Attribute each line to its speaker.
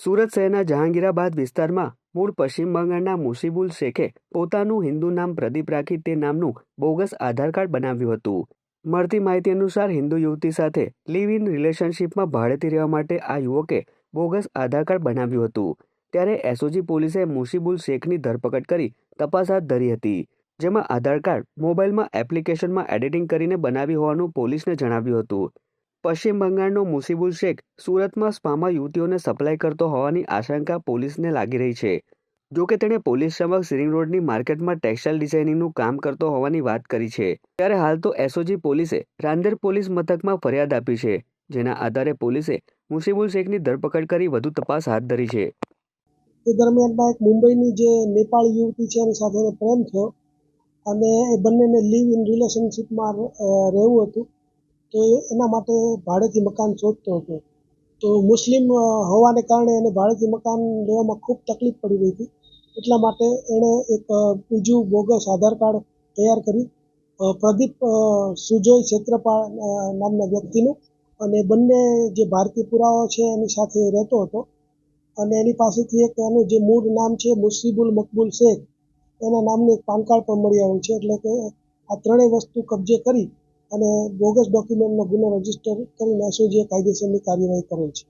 Speaker 1: સુરત શહેરના જહાંગીરાબાદ વિસ્તારમાં મૂળ પશ્ચિમ બંગાળના મુસીબુલ શેખે પોતાનું હિન્દુ નામ પ્રદીપ રાખી તે નામનું બોગસ આધાર કાર્ડ બનાવ્યું હતું. મળતી માહિતી અનુસાર હિન્દુ યુવતી સાથે લિવ ઇન રિલેશનશિપમાં ભાડેથી રહેવા માટે આ યુવકે બોગસ આધાર કાર્ડ બનાવ્યું હતું. ત્યારે એસઓજી પોલીસે મુસીબુલ શેખની ધરપકડ કરી તપાસ હાથ ધરી હતી, જેમાં આધાર કાર્ડ મોબાઈલમાં એપ્લિકેશનમાં એડિટિંગ કરીને બનાવી હોવાનું પોલીસને જણાવ્યું હતું. પશ્ચિમ બંગાળનો મુસીબુલ શેખ સુરતમાં સ્પામાં યુવતીઓને સપ્લાય કરતો હોવાની આશંકા પોલીસને લાગી રહી છે. જોકે તેણે પોલીસ સમક્ષ રિંગ રોડની માર્કેટમાં ટેક્સટાઇલ ડિઝાઇનિંગનું કામ કરતો હોવાની વાત કરી છે. ત્યારે હાલ તો એસઓજી પોલીસે રાંદેર પોલીસ મથકમાં ફરિયાદ આપી છે, જેના આધારે પોલીસે મુસીબુલ શેખની ધરપકડ કરી વધુ તપાસ હાથ ધરી છે.
Speaker 2: તે દરમિયાનમાં એક મુંબઈની જે નેપાળી યુવતી છે એની સાથે પ્રેમ થયો અને એ બંનેને લિવ ઇન રિલેશનશિપમાં રહેવું હતું. તો એના માટે ભાડેથી મકાન શોધતો હતો. તો મુસ્લિમ હોવાને કારણે એને ભાડેથી મકાન લેવામાં ખૂબ તકલીફ પડી રહી હતી. એટલા માટે એણે એક બીજું બોગસ આધાર કાર્ડ તૈયાર કરી પ્રદીપ સુજોય ક્ષેત્રપાળ નામના વ્યક્તિનું, અને બંને જે ભારતીય પુરાવા છે એની સાથે રહેતો હતો. અને એની પાસેથી એક એનું જે મૂળ નામ છે મુસીબુલ મકબૂલ શેખ, એના નામનું એક પાન કાર્ડ પણ મળી આવ્યું છે. એટલે કે આ ત્રણેય વસ્તુ કબજે કરી અને બોગસ ડોક્યુમેન્ટનો ગુનો રજીસ્ટર કરીને એસઓજીએ કાયદેસરની કાર્યવાહી કરેલ છે.